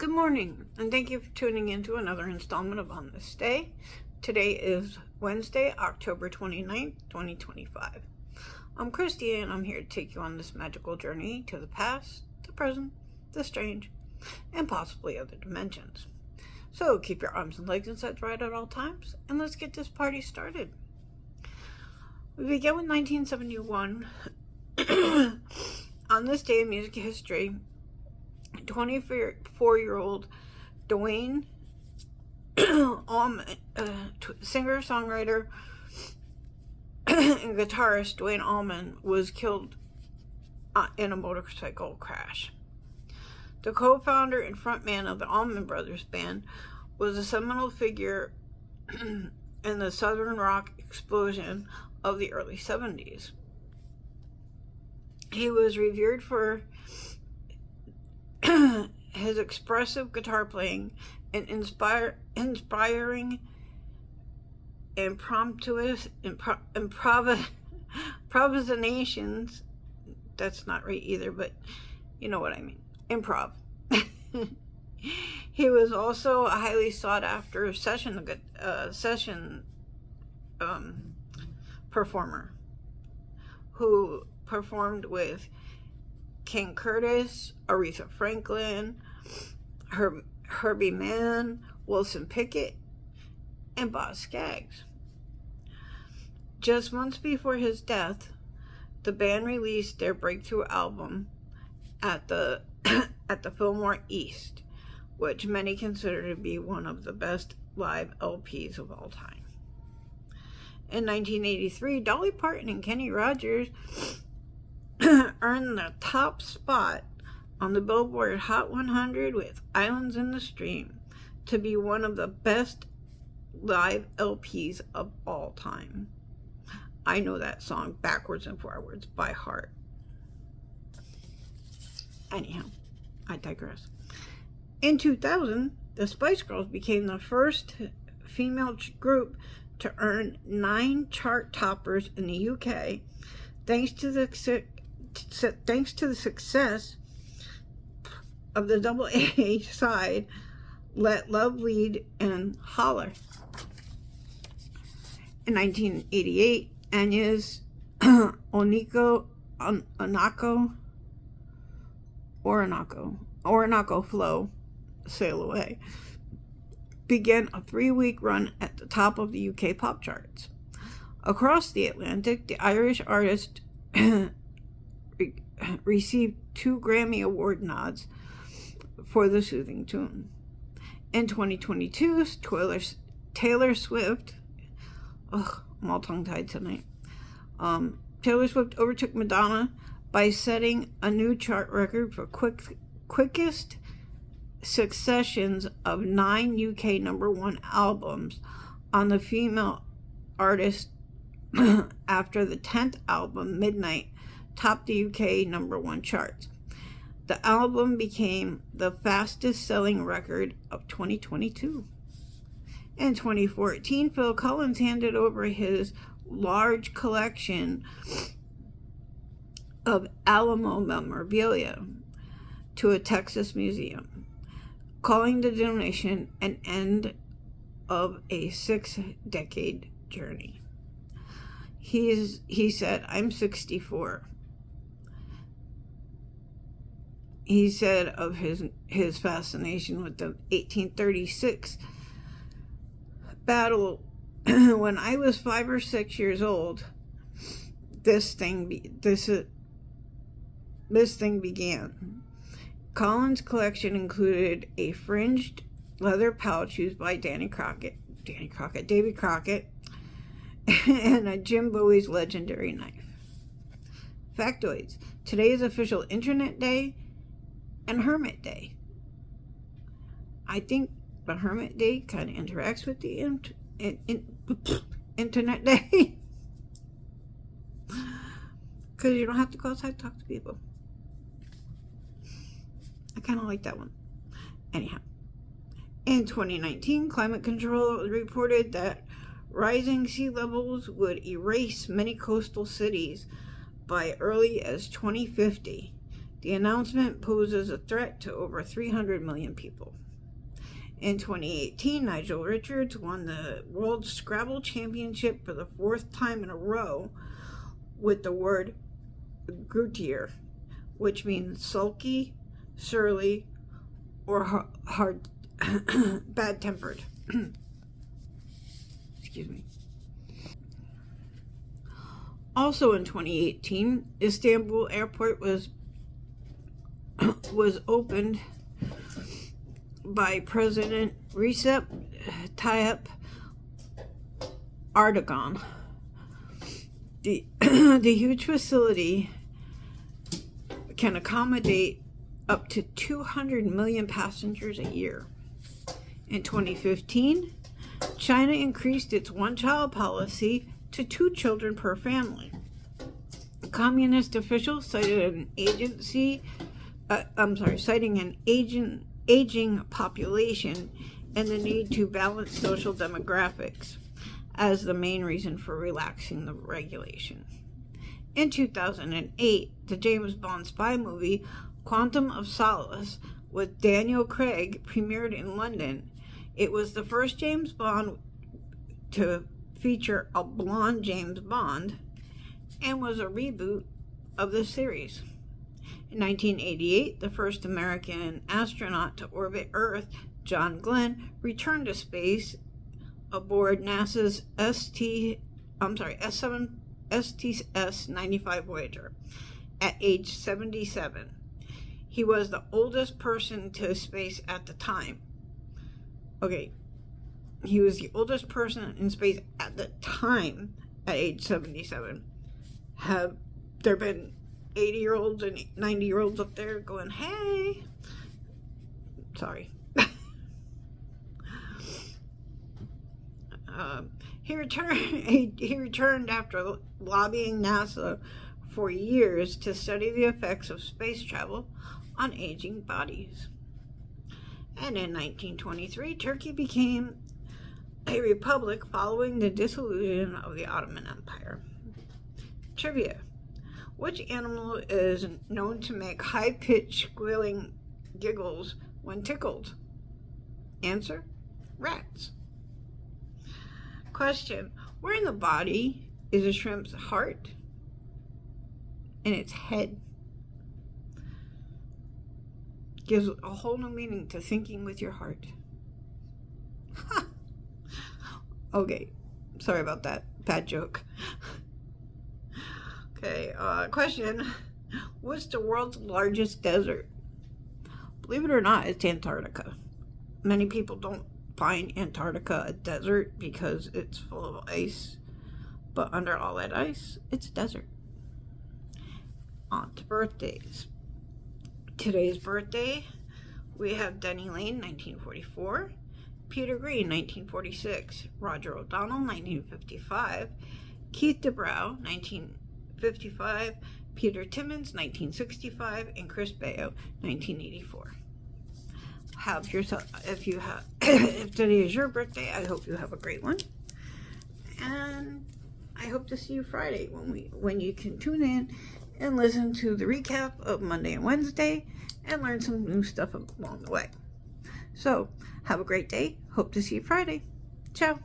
Good morning, and thank you for tuning in to another installment of On This Day. Today is Wednesday, October 29th, 2025. I'm Christy, and I'm here to take you on this magical journey to the past, the present, the strange, and possibly other dimensions. So keep your arms and legs and sets right at all times, and let's get this party started. We begin with 1971. On this day in music history, 24-year-old Dwayne Allman, singer-songwriter and guitarist Dwayne Allman, was killed in a motorcycle crash. The co-founder and frontman of the Allman Brothers Band was a seminal figure in the southern rock explosion of the early 70s. He was revered for his expressive guitar playing and inspiring improvisations. That's not right either, but you know what I mean. Improv. He was also a highly sought after session performer who performed with King Curtis, Aretha Franklin, Herbie Mann, Wilson Pickett, and Boz Scaggs. Just months before his death, the band released their breakthrough album at the Fillmore East, which many consider to be one of the best live LPs of all time. In 1983, Dolly Parton and Kenny Rogers earned the top spot on the Billboard Hot 100 with Islands in the Stream to be one of the best live LPs of all time. I know that song backwards and forwards by heart. Anyhow, I digress. In 2000, the Spice Girls became the first female group to earn 9 chart toppers in the UK, thanks to the success of the AA side, Let Love Lead and Holler. In 1988, Anya's Orinoco Flow, Sail Away, began a 3-week run at the top of the UK pop charts. Across the Atlantic, the Irish artist received 2 Grammy Award nods for the soothing tune. In 2022, Taylor Swift, I'm all tongue-tied tonight. Taylor Swift overtook Madonna by setting a new chart record for quickest successions of 9 UK #1 albums on the female artist after the 10th album, Midnight, topped the UK #1 charts. The album became the fastest selling record of 2022. In 2014, Phil Collins handed over his large collection of Alamo memorabilia to a Texas museum, calling the donation an end of a 6-decade journey. He said, "I'm 64. He said of his fascination with the 1836 battle, when I was 5 or 6 years old, this thing began." Collins' collection included a fringed leather pouch used by David Crockett, and a Jim Bowie's legendary knife. Factoids: today is official Internet Day and Hermit Day. I think the Hermit Day kind of interacts with the Internet Day, because you don't have to go outside and talk to people. I kind of like that one. Anyhow, in 2019, Climate Control reported that rising sea levels would erase many coastal cities by early as 2050. The announcement poses a threat to over 300 million people. In 2018, Nigel Richards won the World Scrabble Championship for the 4th time in a row with the word grutier, which means sulky, surly, or hard, bad-tempered. Excuse me. Also in 2018, Istanbul Airport was opened by President Recep Tayyip Erdogan. The huge facility can accommodate up to 200 million passengers a year. In 2015, China increased its one-child policy to 2 children per family. Communist officials cited citing an aging population and the need to balance social demographics as the main reason for relaxing the regulation. In 2008, the James Bond spy movie Quantum of Solace with Daniel Craig premiered in London. It was the first James Bond to feature a blonde James Bond and was a reboot of the series. In 1988, the first American astronaut to orbit Earth, John Glenn, returned to space aboard NASA's STS-95 Voyager at age 77. He was the oldest person to space at the time. He was the oldest person in space at the time at age 77. Have there been 80-year-olds and 90-year-olds up there going, hey? Sorry. He returned after lobbying NASA for years to study the effects of space travel on aging bodies. And in 1923, Turkey became a republic following the dissolution of the Ottoman Empire. Trivia. Which animal is known to make high-pitched squealing giggles when tickled? Answer: rats. Question: where in the body is a shrimp's heart? In its head. Gives a whole new meaning to thinking with your heart. Okay, sorry about that. Bad joke. Okay, question. What's the world's largest desert? Believe it or not, it's Antarctica. Many people don't find Antarctica a desert because it's full of ice. But under all that ice, it's a desert. On to birthdays. Today's birthday, we have Denny Lane, 1944. Peter Green, 1946. Roger O'Donnell, 1955. Keith DeBrow, 1955. Peter Timmons, 1965. And Chris Baio, 1984. If today is your birthday, I hope you have a great one. And I hope to see you Friday when you can tune in and listen to the recap of Monday and Wednesday and learn some new stuff along the way. So, have a great day. Hope to see you Friday. Ciao.